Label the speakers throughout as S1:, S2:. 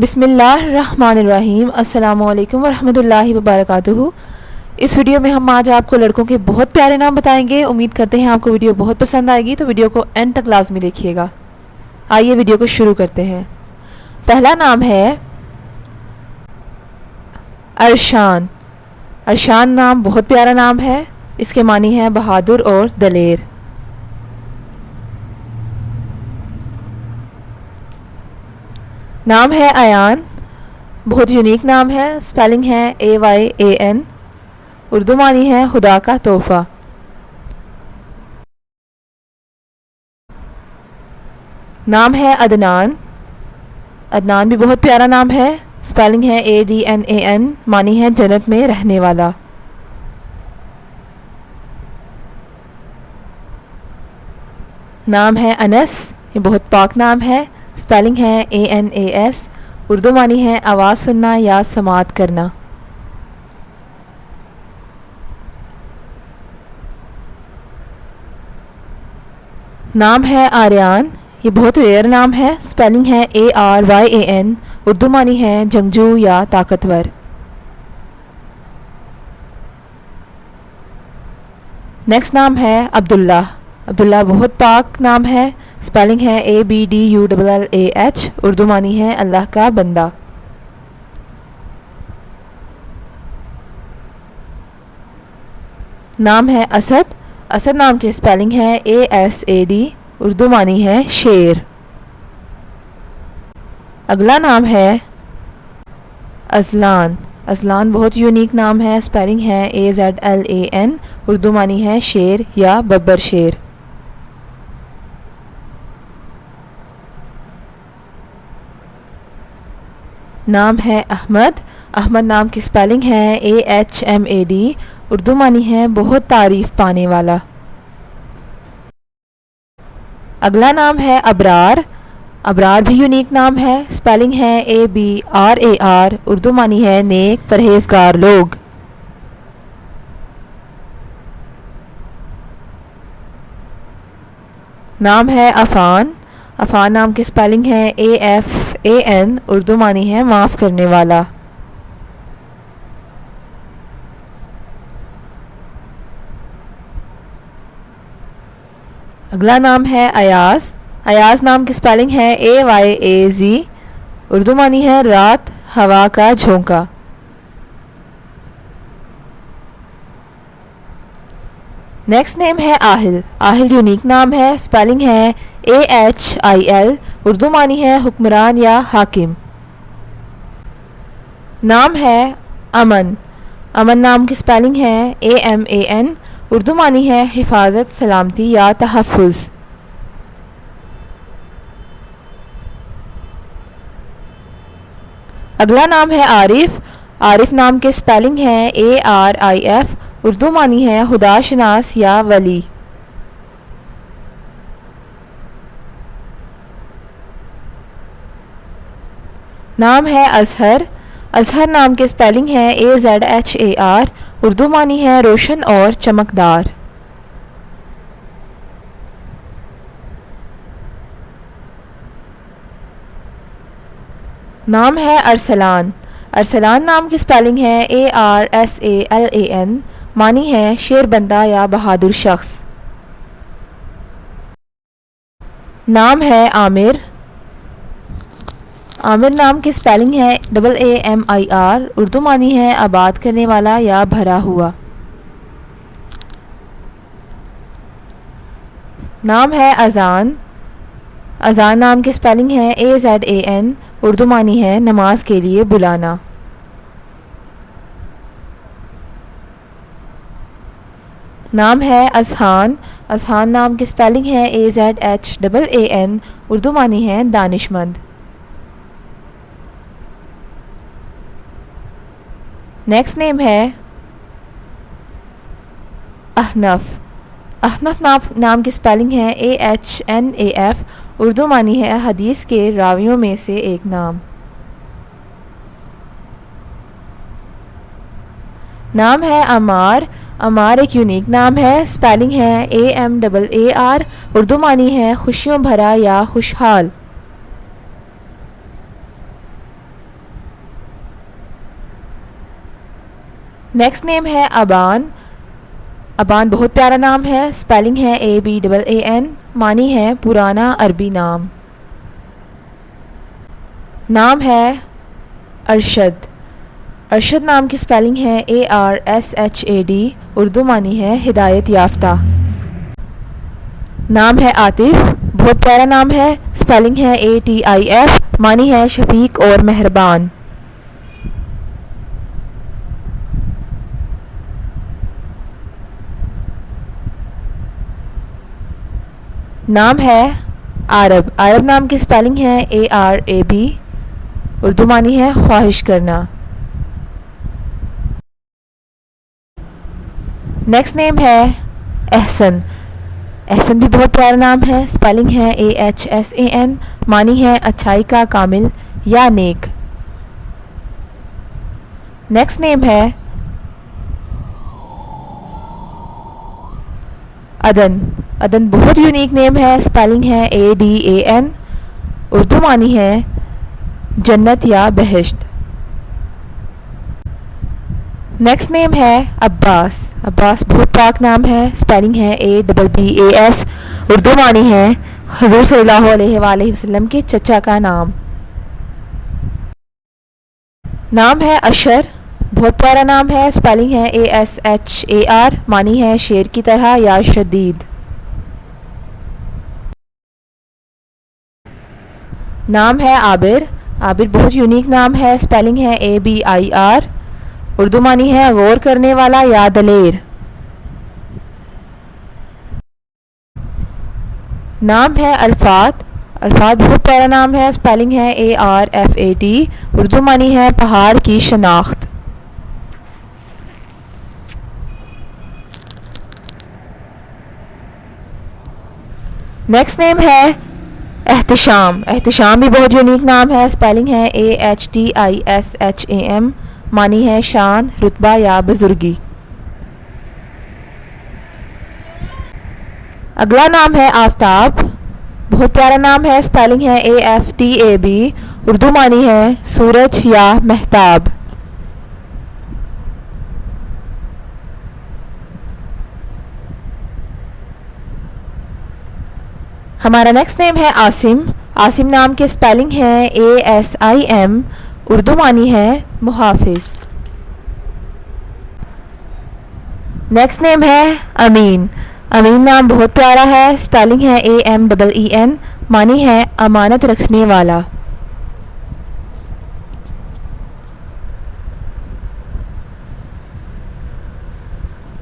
S1: بسم اللہ الرحمن الرحیم۔ السلام علیکم ورحمۃ اللہ وبرکاتہ۔ اس ویڈیو میں ہم آج آپ کو لڑکوں کے بہت پیارے نام بتائیں گے۔ امید کرتے ہیں آپ کو ویڈیو بہت پسند آئے گی، تو ویڈیو کو اینڈ تک لازمی دیکھیے گا۔ آئیے ویڈیو کو شروع کرتے ہیں۔ پہلا نام ہے ارشان۔ ارشان نام بہت پیارا نام ہے، اس کے معنی ہے بہادر اور دلیر۔ نام ہے ایان، بہت یونیک نام ہے، سپیلنگ ہے AYAN، اردو معنی ہے خدا کا تحفہ۔ نام ہے عدنان۔ عدنان بھی بہت پیارا نام ہے، سپیلنگ ہے ADNAN، معنی ہے جنت میں رہنے والا۔ نام ہے انس، یہ بہت پاک نام ہے، سپیلنگ ہے ANAS، اردو معنی ہے آواز سننا یا سماعت کرنا۔ نام ہے آریان، یہ بہت ریئر نام ہے، سپیلنگ ہے ARYAN، اردو معنی ہے جنگجو یا طاقتور۔ نیکسٹ نام ہے عبداللہ۔ عبداللہ بہت پاک نام ہے، سپیلنگ ہے ABDULLAH، اردو معنی ہے اللہ کا بندہ۔ نام ہے اسد۔ اسد نام کی سپیلنگ ہے ASAD، اردو معنی ہے شیر۔ اگلا نام ہے ازلان۔ ازلان بہت یونیک نام ہے، سپیلنگ ہے AZLAN، اردو معنی ہے شیر یا ببر شیر۔ نام ہے احمد۔ احمد نام کی سپیلنگ ہے AHMAD، اردو معنی ہے بہت تعریف پانے والا۔ اگلا نام ہے ابرار۔ ابرار بھی یونیک نام ہے، سپیلنگ ہے ABRAR، اردو معنی ہے نیک پرہیزگار لوگ۔ نام ہے عفان۔ عفان نام کی سپیلنگ ہے AFAN، اردو معنی ہے معاف کرنے والا۔ اگلا نام ہے ایاز۔ ایاز نام کی سپیلنگ ہے AYAZ، اردو معنی ہے رات ہوا کا جھونکا۔ نیکسٹ نیم ہے آہل۔ آہل یونیک نام ہے، سپیلنگ ہے AHIL، اردو معنی ہے حکمران یا حاکم۔ نام ہے امن۔ امن نام کی سپیلنگ ہے AMAN، اردو معنی ہے حفاظت، سلامتی یا تحفظ۔ اگلا نام ہے عارف۔ عارف نام کی سپیلنگ ہے ARIF، اردو معنی ہے خدا شناس یا ولی۔ نام ہے اظہر۔ اظہر نام کی سپیلنگ ہے AZHAR، اردو معنی ہے روشن اور چمکدار۔ نام ہے ارسلان۔ ارسلان نام کی سپیلنگ ہے ARSALAN، معنی ہے شیر بندہ یا بہادر شخص۔ نام ہے عامر۔ عامر نام کی سپیلنگ ہے AAMIR، اردو معنی ہے آباد کرنے والا یا بھرا ہوا۔ نام ہے اذان۔ اذان نام کی سپیلنگ ہے AZAN، اردو معنی ہے نماز کے لیے بلانا۔ نام ہے اذہان۔ اذہان نام کی سپیلنگ ہے AZHAAN، اردو معنی ہے دانش مند۔ نیکسٹ نیم ہے احنف۔ احنف نام کی سپیلنگ ہے AHNAF، اردو معنی ہے حدیث کے راویوں میں سے ایک نام۔ نام ہے عمار۔ عمار ایک یونیک نام ہے، سپیلنگ ہے AMAAR، اردو معنی ہے خوشیوں بھرا یا خوشحال۔ نیکسٹ نیم ہے ابان. ابان بہت پیارا نام ہے. اسپیلنگ ہے ABAAN. معنی ہے پرانا عربی نام. نام ہے ارشد. ارشد نام کی اسپیلنگ ہے ARSHAD. اردو معنی ہے ہدایت یافتہ. نام ہے عاطف. بہت پیارا نام ہے. اسپیلنگ ہے ATIF. معنی ہے شفیق اور مہربان. نام ہے عارب. عارب نام کی اسپیلنگ ہے ARAB. اردو معنی ہے خواہش کرنا. نیکسٹ نیم ہے احسن. احسن بھی بہت پیارا نام ہے. اسپیلنگ ہے AHSAN. معنی ہے اچھائی کا کامل یا نیک. نیکسٹ نیم ہے عدن. عدن بہت یونیک نیم ہے. اسپیلنگ ہے ADAN. اردو معنی ہے جنت یا بہشت. نیکسٹ نیم ہے عباس. عباس بہت پاک نام ہے. اسپیلنگ ہے ABBAS. اردو معنی ہے حضور صلی اللہ علیہ وآلہ وسلم کے چچا کا نام. نام ہے اشر. بہت پیارا نام ہے. اسپیلنگ ہے ASHAR. معنی ہے شیر کی طرح یا شدید. نام ہے عابر. عابر بہت یونیک نام ہے. اسپیلنگ ہے ABIR. اردو معنی ہے غور کرنے والا یا دلیر. نام ہے عرفات. عرفات بہت پیارا نام ہے. اسپیلنگ ہے ARFAT. اردو معنی ہے پہاڑ کی شناخت. نیکسٹ نیم ہے احتشام. احتشام بھی بہت یونیک نام ہے. اسپیلنگ ہے AHTISHAM. معنی ہے شان رتبہ یا بزرگی. اگلا نام ہے آفتاب. بہت پیارا نام ہے. اسپیلنگ ہے AFTAB. اردو معنی ہے سورج یا مہتاب. ہمارا نیکسٹ نیم ہے عاصم. عاصم نام کے اسپیلنگ ہے ASIM. اردو معنی ہے محافظ. نیکسٹ نیم ہے امین. امین نام بہت پیارا ہے. اسپیلنگ ہے AMEEN. معنی ہے امانت رکھنے والا.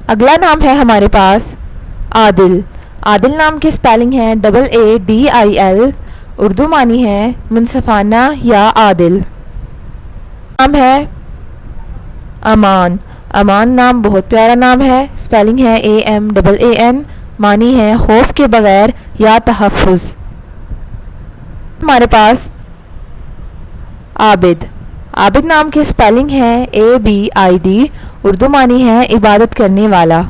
S1: اگلا نام ہے ہمارے پاس عادل. عادل نام کی اسپیلنگ ہے AADIL. اردو معنی ہے منصفانہ یا عادل. نام ہے امان. امان نام بہت پیارا نام ہے. اسپیلنگ ہے AMAAN. معنی ہے خوف کے بغیر یا تحفظ. ہمارے پاس عابد. عابد نام کی اسپیلنگ ہے ABID. اردو معنی ہے عبادت کرنے والا.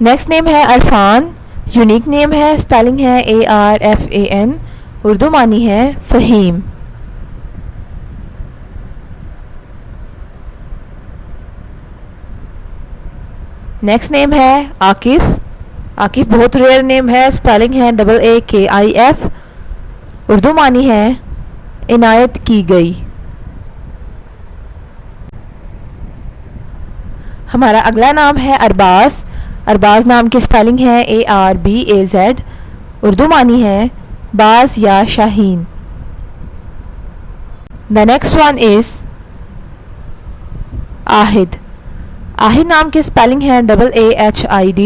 S1: نیکسٹ نیم ہے عرفان. یونیک نیم ہے. اسپیلنگ ہے ARFAN. اردو معنی ہے فہیم. نیکسٹ نیم ہے عاقف. عاقف بہت ریئر نیم ہے. اسپیلنگ ہے AAKIF. اردو معنی ہے عنایت کی گئی. ہمارا اگلا نام ہے ارباز. ارباز نام کی اسپیلنگ ہے ARBAZ. اردو معنی ہے باز یا شاہین. The next one is آہد. آہد نام کی اسپیلنگ ہے AAHID.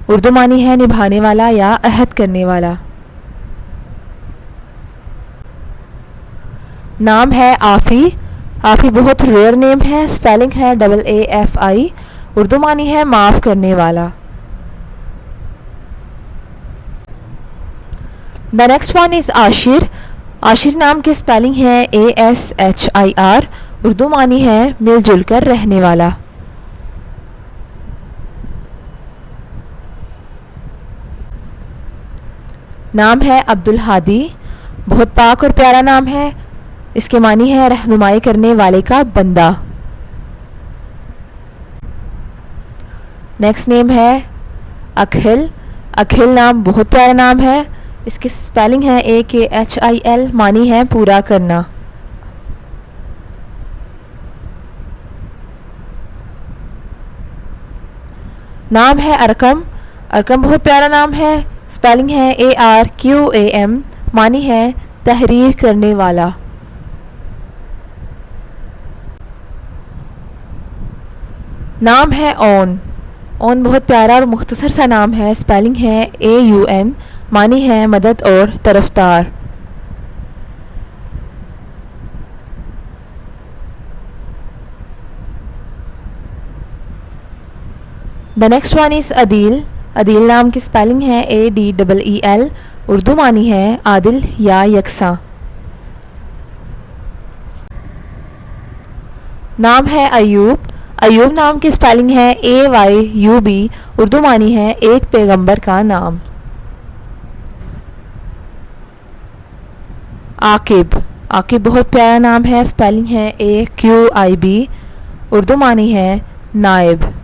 S1: اردو معنی ہے نبھانے والا یا عہد کرنے والا. نام ہے آفی. آفی بہت ریئر نیم ہے. اسپیلنگ ہے AAFI. اردو معنی ہے معاف کرنے والا. The next one is عاشر. عاشر نام کی اسپیلنگ ہے ASHIR. اردو معنی ہے مل جل کر رہنے والا. نام ہے عبدالہادی. بہت پاک اور پیارا نام ہے. اس کے معنی ہے رہنمائی کرنے والے کا بندہ. نیکسٹ نیم ہے اکھل. اکھل نام بہت پیارا نام ہے. اس کی سپیلنگ ہے AKHIL. معنی ہے پورا کرنا. نام ہے ارقم. ارقم بہت پیارا نام ہے. سپیلنگ ہے ARQAM. معنی ہے تحریر کرنے والا. نام ہے اون. اون بہت پیارا اور مختصر سا نام ہے. سپیلنگ ہے AUN. معنی ہے مدد اور طرفدار. The next one is عدیل. عدیل نام کی سپیلنگ ہے ADEEL. اردو معنی ہے عادل یا یکساں. نام ہے ایوب. ایوب نام کی سپیلنگ ہے AYUB. اردو معنی ہے ایک پیغمبر کا نام. عاقب. عاقب بہت پیارا نام ہے. سپیلنگ ہے AQIB. اردو معنی ہے نائب.